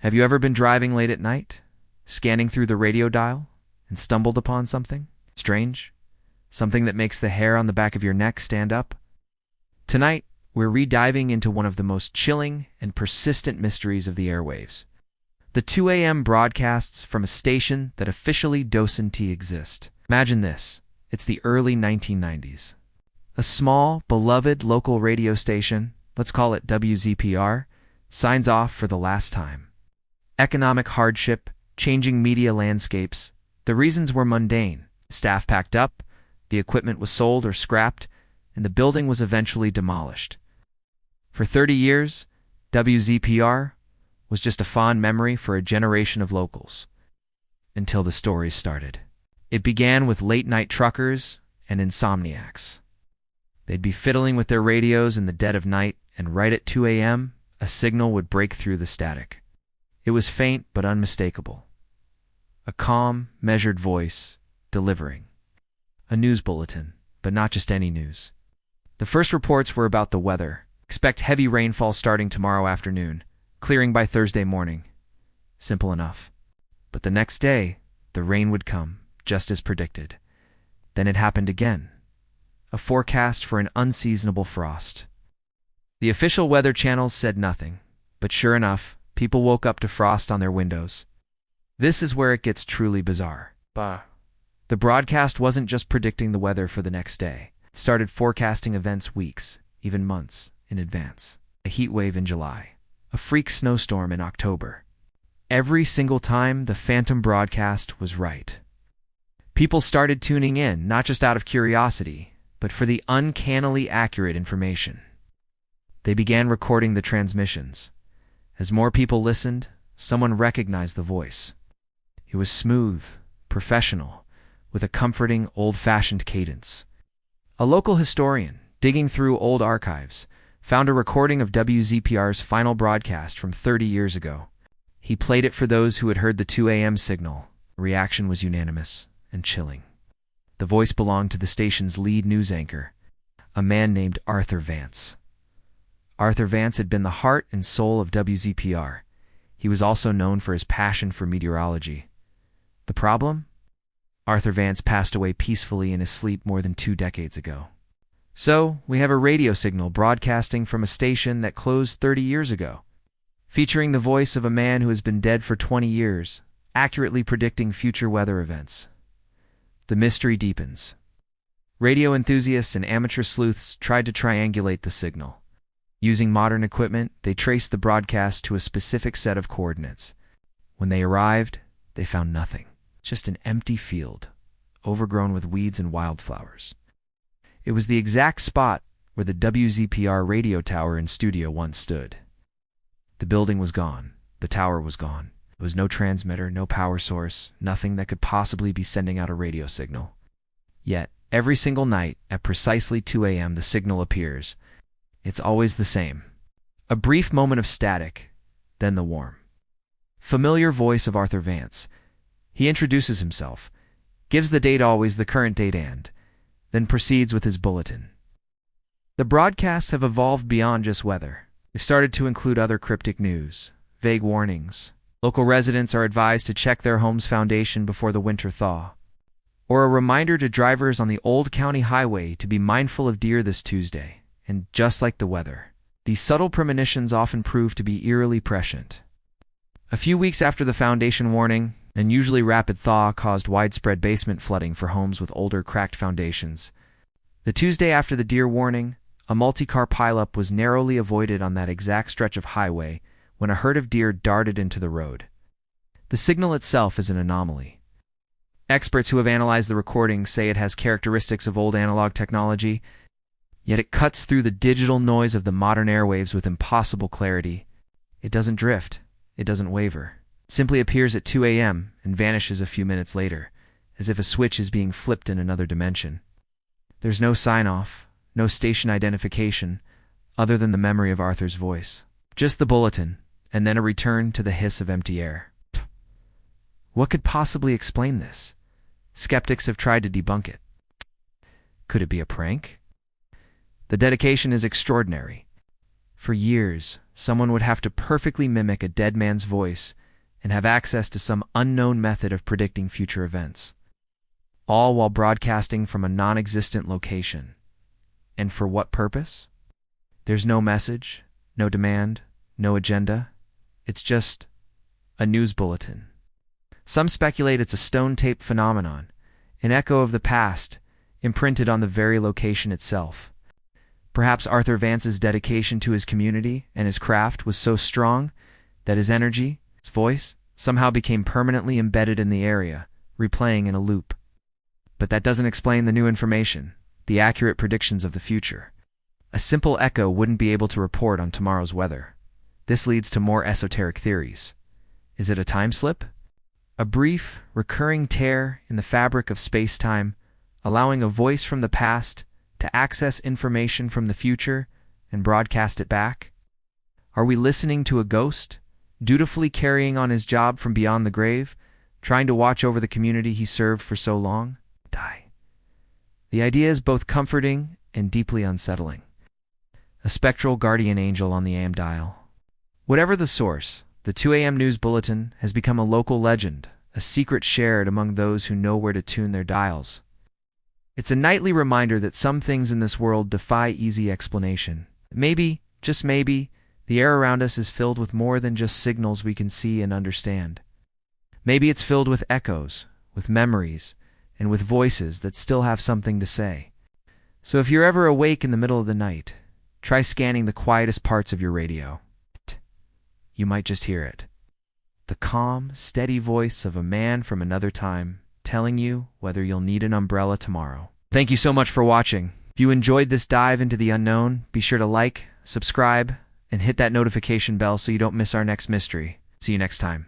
Have you ever been driving late at night, scanning through the radio dial, and stumbled upon something strange? Something that makes the hair on the back of your neck stand up? Tonight, we're rediving into one of the most chilling and persistent mysteries of the airwaves. The 2 a.m. broadcasts from a station that officially doesn't exist. Imagine this. It's the early 1990s. A small, beloved local radio station, let's call it WZPR, signs off for the last time. Economic hardship, changing media landscapes. The reasons were mundane. Staff packed up, the equipment was sold or scrapped, and the building was eventually demolished. For 30 years, WZPR was just a fond memory for a generation of locals. Until the stories started. It began with late-night truckers and insomniacs. They'd be fiddling with their radios in the dead of night, and right at 2 a.m., a signal would break through the static. It was faint but unmistakable. A calm, measured voice, delivering. A news bulletin, but not just any news. The first reports were about the weather. Expect heavy rainfall starting tomorrow afternoon, clearing by Thursday morning. Simple enough. But the next day, the rain would come, just as predicted. Then it happened again. A forecast for an unseasonable frost. The official weather channels said nothing, but sure enough, people woke up to frost on their windows. This is where it gets truly bizarre. The broadcast wasn't just predicting the weather for the next day. It started forecasting events weeks, even months, in advance. A heat wave in July. A freak snowstorm in October. Every single time, the phantom broadcast was right. People started tuning in, not just out of curiosity, but for the uncannily accurate information. They began recording the transmissions. As more people listened, someone recognized the voice. It was smooth, professional, with a comforting, old-fashioned cadence. A local historian, digging through old archives, found a recording of WZPR's final broadcast from 30 years ago. He played it for those who had heard the 2 a.m. signal. The reaction was unanimous and chilling. The voice belonged to the station's lead news anchor, a man named Arthur Vance. Arthur Vance had been the heart and soul of WZPR. He was also known for his passion for meteorology. The problem? Arthur Vance passed away peacefully in his sleep more than 2 decades ago. So, we have a radio signal broadcasting from a station that closed 30 years ago, featuring the voice of a man who has been dead for 20 years, accurately predicting future weather events. The mystery deepens. Radio enthusiasts and amateur sleuths tried to triangulate the signal. Using modern equipment, they traced the broadcast to a specific set of coordinates. When they arrived, they found nothing. Just an empty field, overgrown with weeds and wildflowers. It was the exact spot where the WZPR radio tower and studio once stood. The building was gone. The tower was gone. There was no transmitter, no power source, nothing that could possibly be sending out a radio signal. Yet, every single night, at precisely 2 a.m., the signal appears. It's always the same. A brief moment of static, then the warm, familiar voice of Arthur Vance. He introduces himself, gives the date, always the current date, and then proceeds with his bulletin. The broadcasts have evolved beyond just weather. They've started to include other cryptic news, vague warnings. Local residents are advised to check their home's foundation before the winter thaw, or a reminder to drivers on the old county highway to be mindful of deer this Tuesday. And just like the weather, these subtle premonitions often prove to be eerily prescient. A few weeks after the foundation warning, an unusually rapid thaw caused widespread basement flooding for homes with older, cracked foundations. The Tuesday after the deer warning, a multi-car pileup was narrowly avoided on that exact stretch of highway when a herd of deer darted into the road. The signal itself is an anomaly. Experts who have analyzed the recording say it has characteristics of old analog technology, yet it cuts through the digital noise of the modern airwaves with impossible clarity. It doesn't drift. It doesn't waver. It simply appears at 2 a.m. and vanishes a few minutes later, as if a switch is being flipped in another dimension. There's no sign-off, no station identification, other than the memory of Arthur's voice. Just the bulletin, and then a return to the hiss of empty air. What could possibly explain this? Skeptics have tried to debunk it. Could it be a prank? The dedication is extraordinary. For years, someone would have to perfectly mimic a dead man's voice and have access to some unknown method of predicting future events, all while broadcasting from a non-existent location. And for what purpose? There's no message, no demand, no agenda. It's just a news bulletin. Some speculate it's a stone-tape phenomenon, an echo of the past, imprinted on the very location itself. Perhaps Arthur Vance's dedication to his community and his craft was so strong that his energy, his voice, somehow became permanently embedded in the area, replaying in a loop. But that doesn't explain the new information, the accurate predictions of the future. A simple echo wouldn't be able to report on tomorrow's weather. This leads to more esoteric theories. Is it a time slip? A brief, recurring tear in the fabric of space-time, allowing a voice from the past to access information from the future and broadcast it back? Are we listening to a ghost, dutifully carrying on his job from beyond the grave, trying to watch over the community he served for so long? The idea is both comforting and deeply unsettling. A spectral guardian angel on the AM dial. Whatever the source, the 2 a.m. news bulletin has become a local legend, a secret shared among those who know where to tune their dials. It's a nightly reminder that some things in this world defy easy explanation. Maybe, just maybe, the air around us is filled with more than just signals we can see and understand. Maybe it's filled with echoes, with memories, and with voices that still have something to say. So if you're ever awake in the middle of the night, try scanning the quietest parts of your radio. You might just hear it. The calm, steady voice of a man from another time, telling you whether you'll need an umbrella tomorrow. Thank you so much for watching. If you enjoyed this dive into the unknown, be sure to like, subscribe, and hit that notification bell so you don't miss our next mystery. See you next time.